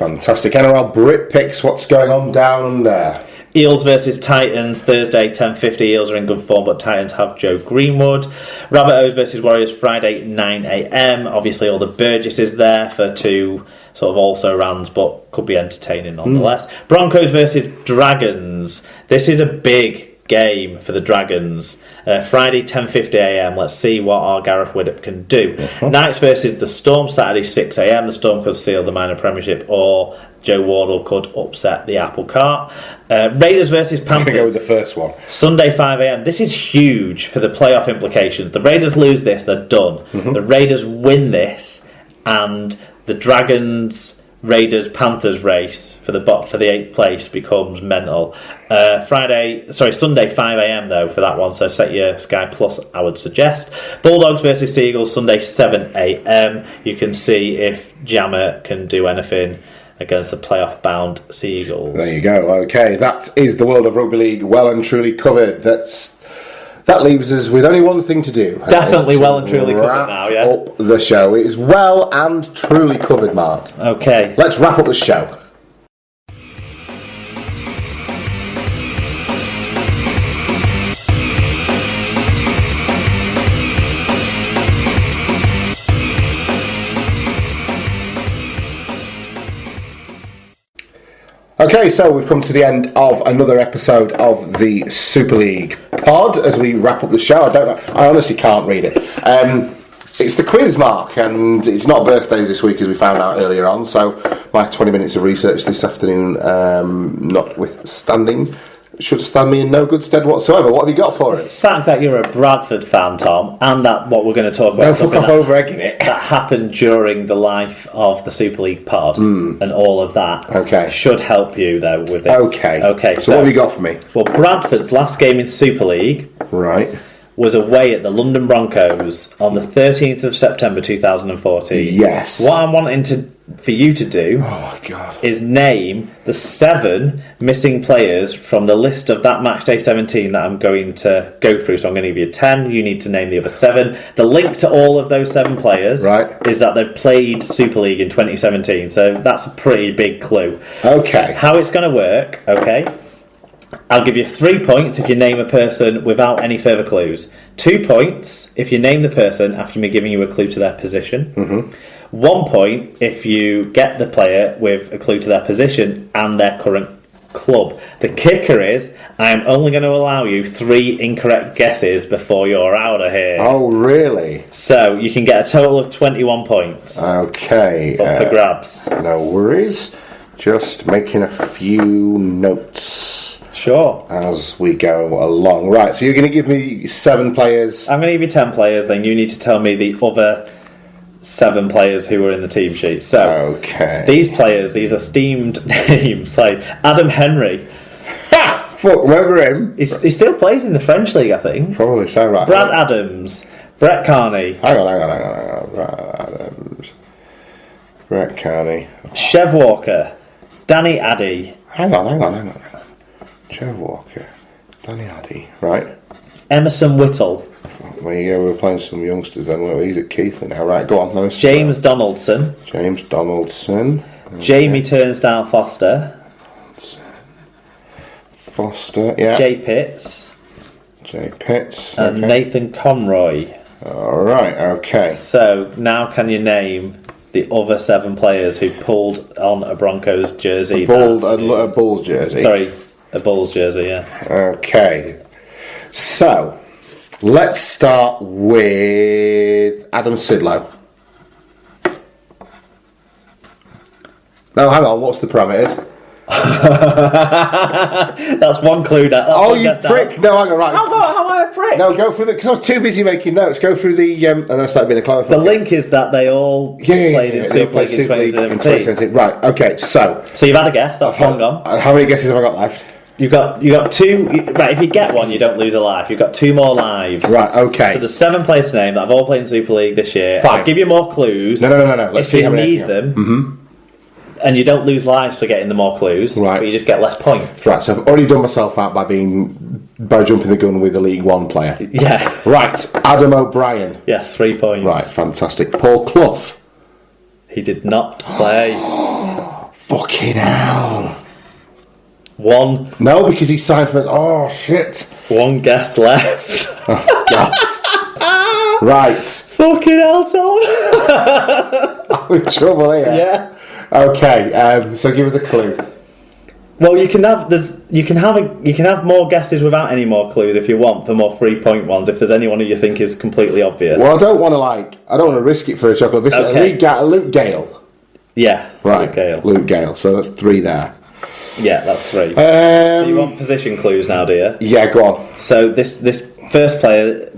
Fantastic. NRL Brit picks. What's going on down there? Eels versus Titans, Thursday, 10:50. Eels are in good form, but Titans have Joe Greenwood. Rabbitohs versus Warriors, Friday, 9 a.m. Obviously, all the Burgess is there for two sort of also-rans, but could be entertaining nonetheless. Broncos versus Dragons. This is a big game for the Dragons. Friday, 10:50 a.m. Let's see what our Gareth Widdop can do. Knights versus the Storm, Saturday, 6 a.m. The Storm could seal the minor premiership, or Joe Wardle could upset the apple cart. Raiders versus Panthers. I'm going to go with the first one. Sunday, 5 a.m. This is huge for the playoff implications. The Raiders lose this, they're done. The Raiders win this, and the Dragons, Raiders, Panthers race for the 8th place becomes mental. Sunday 5 a.m. though for that one, so set your Sky Plus, I would suggest. Bulldogs versus Seagulls, Sunday 7 a.m. You can see if Jammer can do anything against the playoff bound Seagulls. There you go. Okay, that is the world of rugby league well and truly covered. That leaves us with only one thing to do. Definitely well and truly covered now, yeah? Up the show. It is well and truly covered, Mark. Okay. Let's wrap up the show. Okay, so we've come to the end of another episode of the Super League pod. As we wrap up the show, I honestly can't read it. It's the quiz, Mark, and it's not birthdays this week, as we found out earlier on. So my 20 minutes of research this afternoon, notwithstanding, should stand me in no good stead whatsoever. What have you got for us? The fact that you're a Bradford fan, Tom, and that what we're going to talk about, don't fuck off over egging it, that happened during the life of the Super League pod and all of that, should help you though with this. Okay. So what have you got for me? Well, Bradford's last game in Super League, right, was away at the London Broncos on the 13th of September 2014. Yes. What I'm wanting for you to do is name the 7 missing players from the list of that match day 17 that I'm going to go through. So I'm going to give you 10. You need to name the other 7. The link to all of those 7 players is that they've played Super League in 2017. So that's a pretty big clue. Okay. How it's going to work, I'll give you 3 points if you name a person without any further clues. 2 points if you name the person after me giving you a clue to their position. 1 point if you get the player with a clue to their position and their current club. The kicker is I am only going to allow you 3 incorrect guesses before you're out of here. Oh, really? So you can get a total of 21 points. Okay. Up for grabs. No worries. Just making a few notes. Sure. As we go along. Right, so you're going to give me 7 players. I'm going to give you 10 players, then you need to tell me the other 7 players who were in the team sheet. So, these players, these esteemed names, played Adam Henry. Ha! Fuck, remember him? He still plays in the French League, I think. Probably so, right. Brad Adams, Brett Carney. Hang on. Brad Adams, Brett Carney. Chev Walker, Danny Addy. Hang on. Chev Walker, Danny Addy, right? Emerson Whittle. Well, yeah, we were playing some youngsters then. Well, he's at Keighley now, right? Go on, those. James Donaldson. Jamie Turnstile Foster. Yeah. Jay Pitts. And Nathan Conroy. Alright, okay. So, now can you name the other 7 players who pulled on a Broncos jersey? A Bulls jersey. Sorry, a Bulls jersey, yeah. Okay. So, let's start with Adam Sidlow. No, hang on, what's the parameters? That's one clue. You prick! No, hang on, right. How am I a prick? No, go through because I was too busy making notes. Go through the and then I started being a client. The link is that they all played in Super League in 2017. Right. Okay. So you've had a guess. That's one gone. How many guesses have I got left? You got 2. Right. If you get one, you don't lose a life. You've got 2 more lives. Right. Okay. So there's 7 players to name that have all played in Super League this year. Fine. I'll give you more clues. No. Let's see how many you need them. And you don't lose lives for getting the more clues, but you just get less points. Right, so I've already done myself out by jumping the gun with a League One player. Yeah. Right, Adam O'Brien. Yes, 3 points. Right, fantastic. Paul Clough. He did not play. Fucking hell. One. No, because he signed for us. Oh, shit. One guess left. Oh, God. Right. Fucking hell, Tom. I'm in trouble here. Yeah. Okay, so give us a clue. Well, you can have more guesses without any more clues if you want, for more 3-point ones. If there's anyone who you think is completely obvious. Well, I don't want to risk it for a chocolate biscuit. Okay. Luke Gale. Yeah. Right. Luke Gale. So that's 3 there. Yeah, that's 3. So you want position clues now, do you? Yeah, go on. So this first player,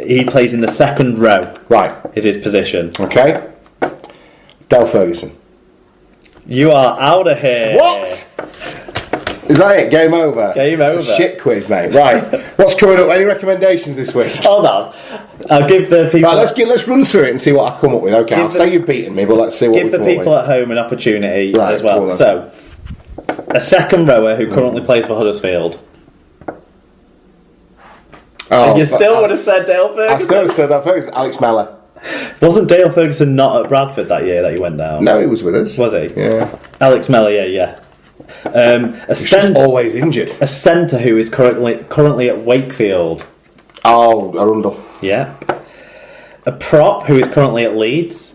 he plays in the second row. Right. Is his position. Okay. Dale Ferguson. You are out of here. What? Is that it? Game over? Game over. It's a shit quiz, mate. Right. What's coming up? Any recommendations this week? Hold on. I'll give the people... Right, let's run through it and see what I come up with. Okay, I'll say you've beaten me, but let's see what we come up with. Give the people at home an opportunity as well. Cool, so, a second rower who currently plays for Huddersfield. Oh, and you still would have said Dale Ferguson. I still would have said that first. Alex Mellor. Wasn't Dale Ferguson not at Bradford that year that he went down? No, he was with us. Was he? Yeah. Alex Mellor, yeah. He's just always injured. A centre who is currently at Wakefield. Oh, Arundel. Yeah. A prop who is currently at Leeds.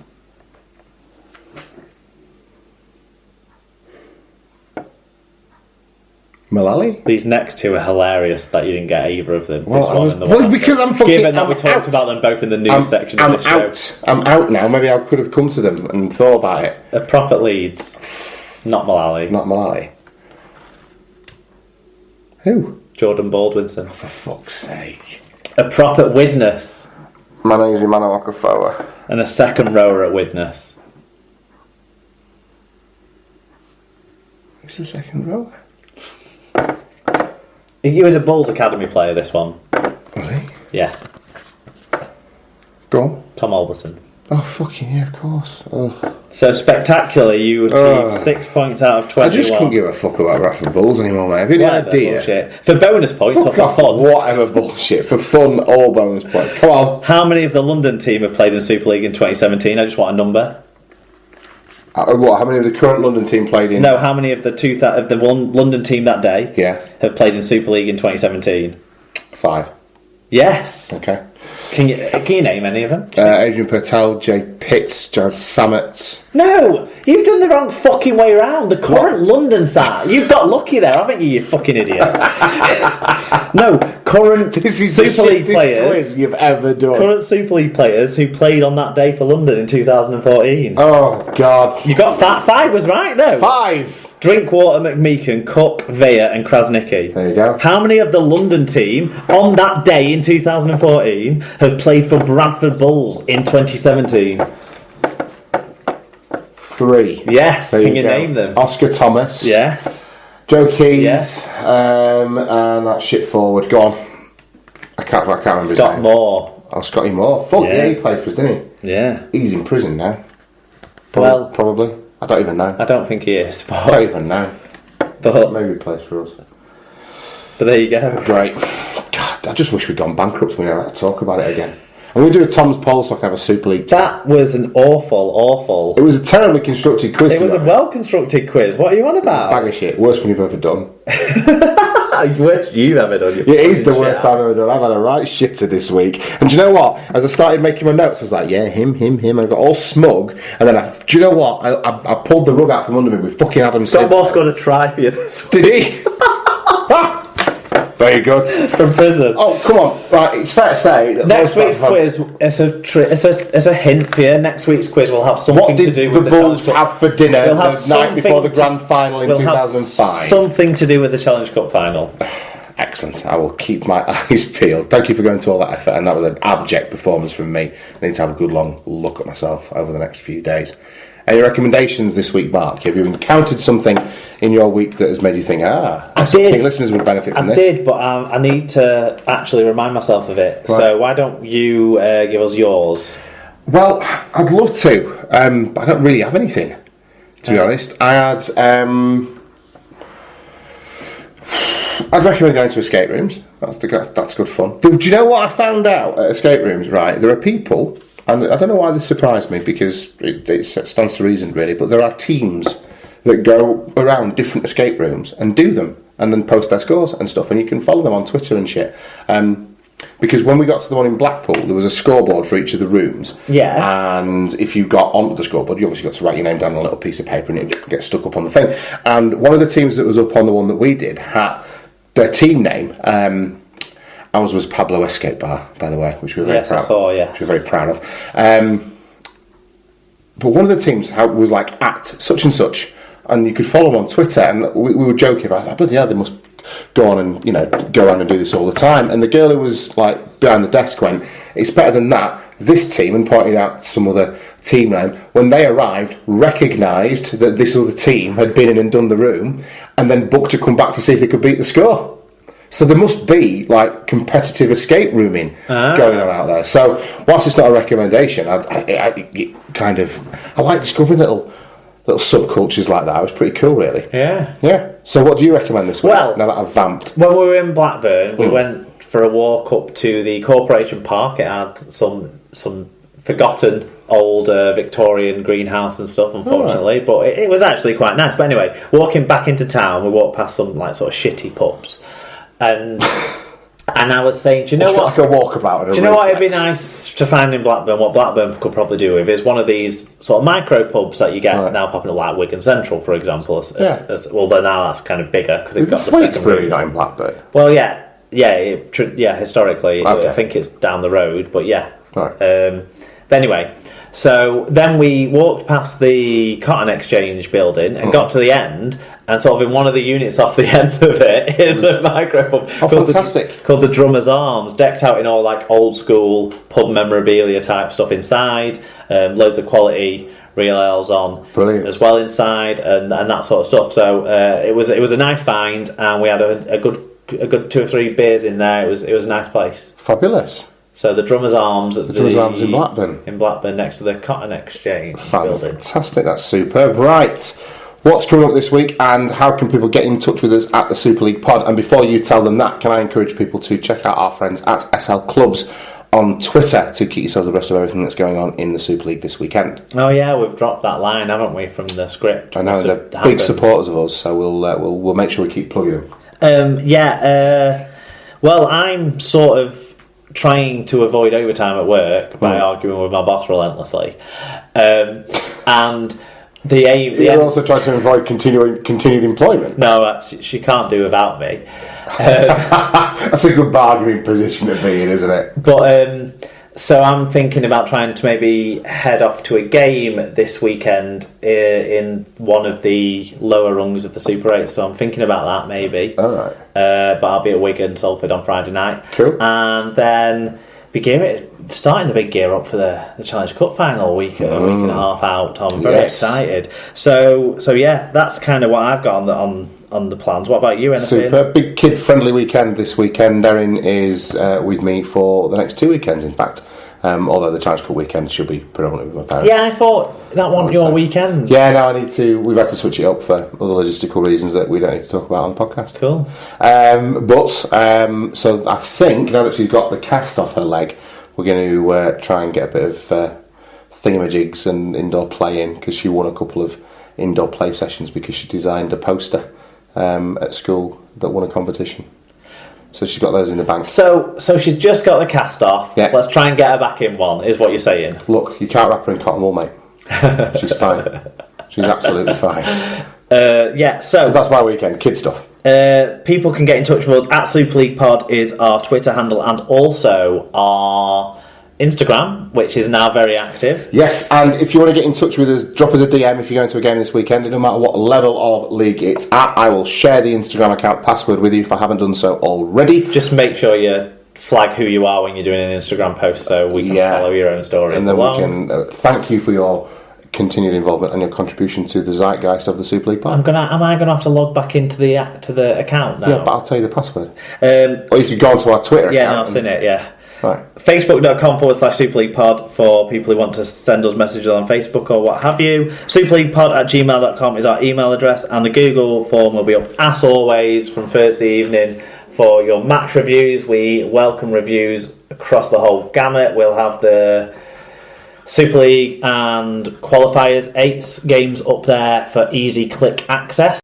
Mullally? These next two are hilarious that you didn't get either of them. Because I'm fucking... Given that we talked about them both in the news section of the show. I'm out now. Maybe I could have come to them and thought about it. A prop at Leeds. Not Mullally. Not Mullally. Who? Jordan Baldwinson. Oh, for fuck's sake. A prop at Widnes. Manazi Mano Okafoa. And a second rower at Widnes. Who's the second rower? He was a Bulls Academy player, this one. Really? Yeah. Go on. Tom Alberson. Oh, fucking yeah, of course. Oh. So spectacularly, you achieved 6 points out of 21. I just couldn't give a fuck about Bradford Bulls anymore, mate. Have you any idea? Bullshit. For bonus points or for fun? Whatever bullshit. For fun or bonus points. Come on. How many of the London team have played in Super League in 2017? I just want a number. What? How many of the current London team played in? No, how many of the one London team that day? Yeah. Have played in Super League in 2017? 5. Yes. Okay. Can you name any of them? Adrian Pertel, Jay Pitts, Jared Samet. No, you've done the wrong fucking way around. The current London side. You've got lucky there, haven't you? You fucking idiot. No, current this is Super League players quiz you've ever done. Current Super League players who played on that day for London in 2014. Oh God! You got that. 5 was right though. 5. Drinkwater, McMeekan, Cook, Villa and Krasnicki. There you go. How many of the London team on that day in 2014 have played for Bradford Bulls in 2017? 3. Yes. There Can you go. name them? Oscar Thomas. Yes. Joe Keys. Yes. And that shit forward. Go on. I can't remember his name. Scott Moore. Oh, Scotty Moore. Fuck yeah, he played for us, didn't he? Yeah. He's in prison now. Probably. I don't even know. I don't think he is. But, I don't even know. But maybe he plays for us. But there you go. Great. God, I just wish we'd gone bankrupt. We never had to talk about it again. I'm going to do a Tom's poll so I can have a Super League. That was an awful. It was a terribly constructed quiz. It was a well-constructed quiz. What are you on about? Bag of shit. Worst one you've ever done. Worst you've ever done. Yeah, it is the worst I've ever done. I've had a right shitter this week. And do you know what? As I started making my notes, I was like, yeah, him. And I got all smug. And then do you know what? I pulled the rug out from under me with fucking Adam Silver. Someone's got a try for you this week. Did he? Very good. From prison. Oh, come on. Right, it's fair to say that next week's quiz, it's a hint for you. Next week's quiz will have something to do with the Bulls have for dinner the night before the grand final in 2005. Something to do with the Challenge Cup final. Excellent. I will keep my eyes peeled. Thank you for going to all that effort, and that was an abject performance from me. I need to have a good long look at myself over the next few days. Any recommendations this week, Mark? Have you encountered something in your week that has made you think, I think listeners would benefit from this? I did, but I need to actually remind myself of it. Right. So why don't you give us yours? Well, I'd love to, but I don't really have anything, to be honest. I'd recommend going to escape rooms. That's good fun. Do you know what I found out at escape rooms? Right, there are people... And I don't know why this surprised me, because it stands to reason, really, but there are teams that go around different escape rooms and do them, and then post their scores and stuff, and you can follow them on Twitter and shit. Because when we got to the one in Blackpool, there was a scoreboard for each of the rooms. Yeah. And if you got onto the scoreboard, you obviously got to write your name down on a little piece of paper and it gets stuck up on the thing. And one of the teams that was up on the one that we did had their team name. Ours was Pablo Escape Bar, by the way, which we were very proud of. Which we were very proud of. But one of the teams was like at such and such, and you could follow them on Twitter, and we were joking about that, but yeah, they must go on and, go around and do this all the time. And the girl who was like behind the desk went, it's better than that. This team, and pointed out some other team name, when they arrived, recognised that this other team had been in and done the room, and then booked to come back to see if they could beat the score. So there must be like competitive escape rooming going on out there. So whilst it's not a recommendation, I like discovering little subcultures like that. It was pretty cool, really. Yeah. So what do you recommend this week? Well, now that I've vamped. When we were in Blackburn, we went for a walk up to the Corporation Park. It had some forgotten old Victorian greenhouse and stuff, unfortunately, but it was actually quite nice. But anyway, walking back into town, we walked past some like sort of shitty pubs, and I was saying, do you know what? Like a walkabout. Do you know what it'd be nice to find in Blackburn? What Blackburn could probably do with is one of these sort of micro pubs that you get now popping up, like Wigan Central, for example. Although now that's kind of bigger because it's got the second brewery not in Blackburn. Well, historically, I think it's down the road, but yeah. Right. But anyway, so then we walked past the Cotton Exchange building and got to the end, and sort of in one of the units off the end of it is a micro pub called the Drummer's Arms, decked out in all like old school pub memorabilia type stuff inside, loads of quality real ales on as well inside, and that sort of stuff. So it was a nice find, and we had a good 2 or 3 beers in there. It was a nice place. Fabulous. So the Drummer's Arms at Drummer's Arms in Blackburn. In Blackburn, next to the Cotton Exchange building. Fantastic, that's superb. Right, what's coming up this week, and how can people get in touch with us at the Super League Pod? And before you tell them that, can I encourage people to check out our friends at SL Clubs on Twitter to keep yourselves abreast of everything that's going on in the Super League this weekend. Oh yeah, we've dropped that line, haven't we, from the script? I know, they're big supporters of us, so we'll make sure we keep plugging them. Well, I'm sort of trying to avoid overtime at work by arguing with my boss relentlessly, and the aim. You're also trying to avoid continued employment. No, she can't do without me. That's a good bargaining position to be in, isn't it? But so I'm thinking about trying to maybe head off to a game this weekend in one of the lower rungs of the Super 8. So I'm thinking about that maybe. All right. But I'll be at Wigan, Salford on Friday night. Cool. And then starting the big gear up for the Challenge Cup final a week and a half out. I'm very excited. So yeah, that's kind of what I've got on the plans. What about you? Anything? Super. Big kid friendly weekend this weekend. Erin is with me for the next 2 weekends, in fact. Although the Challenge Cup weekend should be predominantly with my parents. Yeah, I thought that wasn't your weekend. Yeah, no, we've had to switch it up for other logistical reasons that we don't need to talk about on the podcast. Cool. So I think now that she's got the cast off her leg, we're going to try and get a bit of thingamajigs and indoor play in, because she won a couple of indoor play sessions because she designed a poster at school that won a competition. So she's got those in the bank. So she's just got the cast off. Yeah. Let's try and get her back in one, is what you're saying. Look, you can't wrap her in cotton wool, mate. She's fine. She's absolutely fine. So that's my weekend, kid stuff. People can get in touch with us at Super League Pod is our Twitter handle, and also our Instagram, which is now very active. Yes, and if you want to get in touch with us, drop us a DM if you're going to a game this weekend. No matter what level of league it's at, I will share the Instagram account password with you if I haven't done so already. Just make sure you flag who you are when you're doing an Instagram post, so we can follow your own stories. And then we can thank you for your continued involvement and your contribution to the zeitgeist of the Super League Pod. Am I gonna have to log back into the account now? Yeah, but I'll tell you the password. Or you could go onto our Twitter account. Yeah, no, I've seen it. Yeah. Right. Facebook.com/Super League Pod for people who want to send us messages on Facebook or what have you. superleaguepod@gmail.com is our email address, and the Google form will be up as always from Thursday evening for your match reviews. We welcome reviews across the whole gamut. We'll have the Super League and qualifiers, 8 games up there for easy click access.